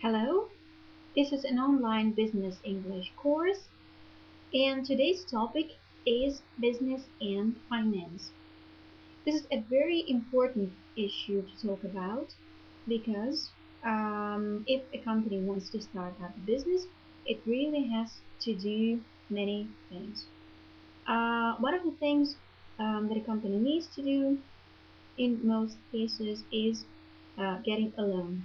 Hello, this is an online business English course, and today's topic is business and finance. This is a very important issue to talk about because if a company wants to start up a business, it really has to do many things. One of the things that a company needs to do in most cases is getting a loan.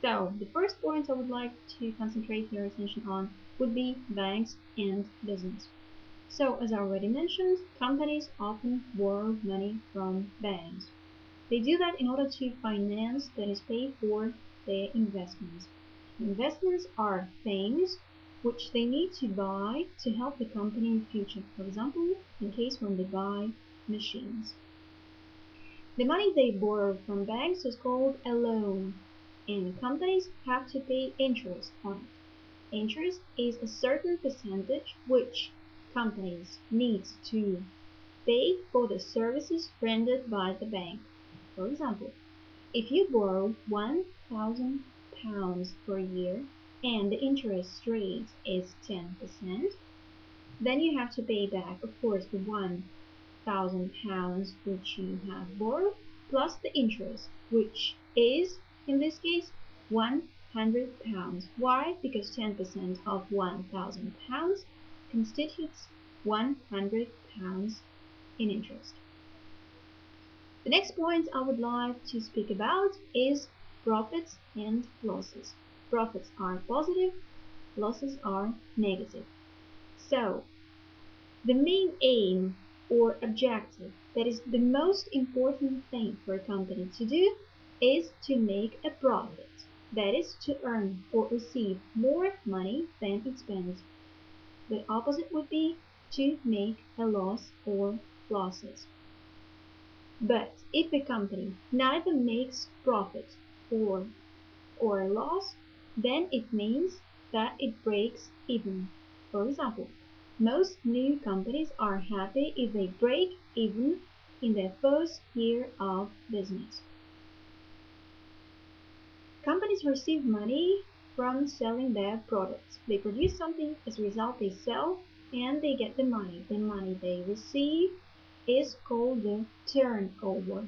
So the first point I would like to concentrate your attention on would be banks and business. So as I already mentioned, companies often borrow money from banks. They do that in order to finance, that is, pay for their investments. Investments are things which they need to buy to help the company in the future. For example, in case when they buy machines. The money they borrow from banks is called a loan, and companies have to pay interest on it. Interest is a certain percentage which companies need to pay for the services rendered by the bank. For example, if you borrow £1,000 per year and the interest rate is 10%, then you have to pay back, of course, the £1,000 which you have borrowed plus the interest, which is in this case £100. Why? Because 10% of £1,000 constitutes £100 in interest. The next point I would like to speak about is profits and losses. Profits are positive, losses are negative. So the main aim or objective, that is the most important thing for a company to do, is to make a profit. That is to earn or receive more money than it spends. The opposite would be to make a loss or losses. But if a company neither makes profit or a loss, then it means that it breaks even. For example, most new companies are happy if they break even in their first year of business. Companies receive money from selling their products. They produce something, as a result they sell, and they get the money. The money they receive is called the turnover.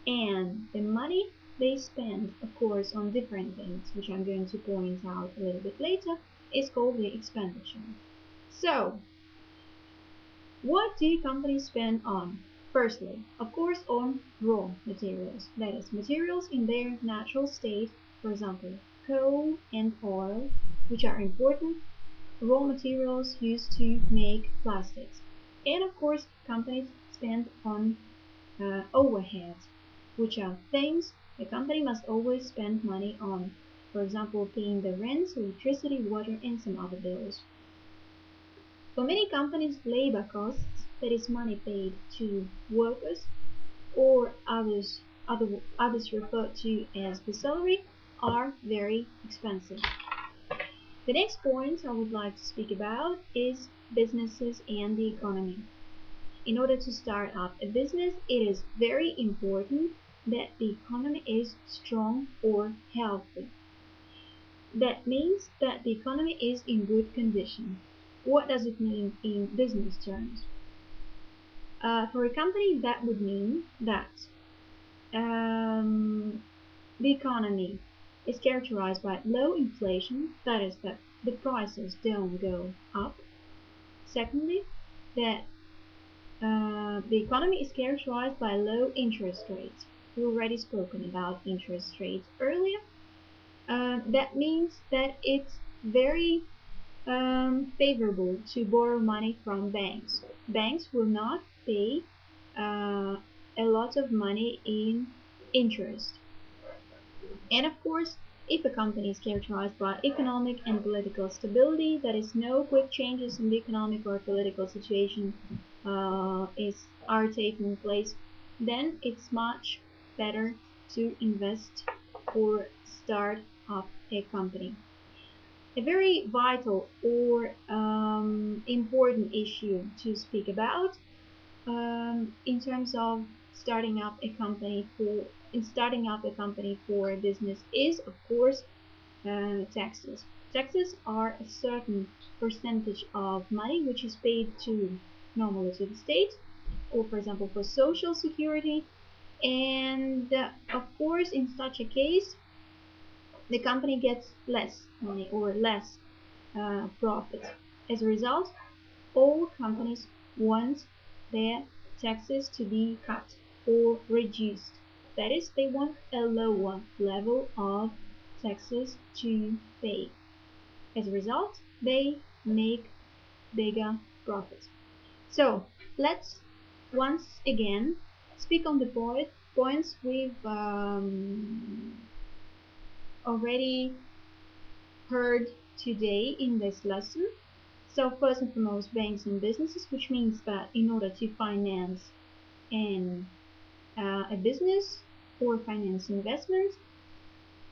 And the money they spend, of course, on different things, which I'm going to point out a little bit later, is called the expenditure. So, what do companies spend on? Firstly, of course, on raw materials, that is, materials in their natural state, for example, coal and oil, which are important raw materials used to make plastics. And of course, companies spend on overheads, which are things the company must always spend money on. For example, paying the rent, electricity, water, and some other bills. For many companies, labor costs, that is money paid to workers, or others referred to as the salary, are very expensive. The next point I would like to speak about is businesses and the economy. In order to start up a business, it is very important that the economy is strong or healthy. That means that the economy is in good condition. What does it mean in business terms? For a company, that would mean that the economy is characterized by low inflation, that is, that the prices don't go up. Secondly, that the economy is characterized by low interest rates. We already spoken about interest rates earlier. That means that it's very favorable to borrow money from banks. Banks will not pay a lot of money in interest. And of course, if a company is characterized by economic and political stability, that is, no quick changes in the economic or political situation are taking place, then it's much better to invest or start up a company. A very vital or important issue to speak about in terms of starting up a company for a business is, of course, taxes. Taxes are a certain percentage of money which is paid to normally to the state, or for example for social security. And of course, in such a case, the company gets less money or less profit. As a result, all companies want their taxes to be cut or reduced. That is, they want a lower level of taxes to pay. As a result, they make bigger profits. So let's once again speak on the points we've already heard today in this lesson. So first and foremost, banks and businesses, which means that in order to finance a business or finance investment,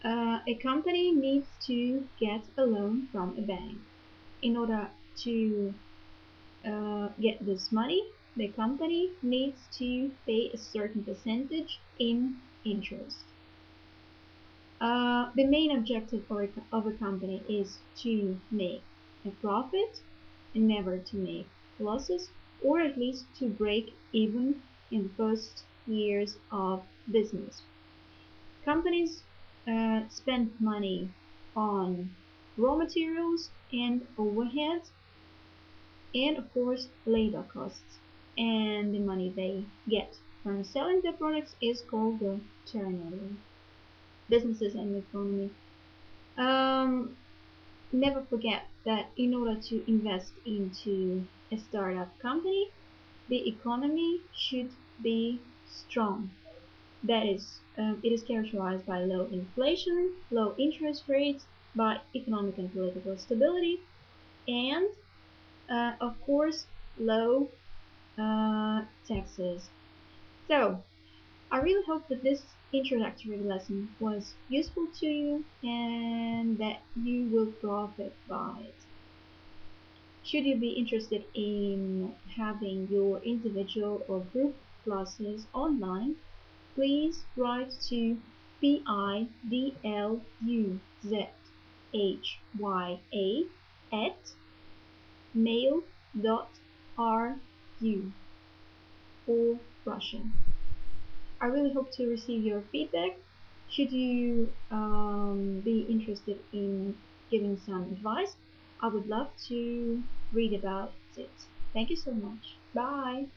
a company needs to get a loan from a bank. In order to get this money, the company needs to pay a certain percentage in interest. The main objective of a company is to make a profit and never to make losses, or at least to break even in the first years of business. Companies spend money on raw materials and overheads, and of course labor costs. And the money they get from selling their products is called the turnover. Businesses and the economy. Um, Never forget that in order to invest into a startup company, the economy should be strong. That is, it is characterized by low inflation, low interest rates, by economic and political stability, and of course, low taxes. So, I really hope that this introductory lesson was useful to you and that you will profit by it. Should you be interested in having your individual or group classes online, please write to FillHeuzeA@mail.ru for Russian. I really hope to receive your feedback. Should you be interested in giving some advice, I would love to read about it. Thank you so much. Bye.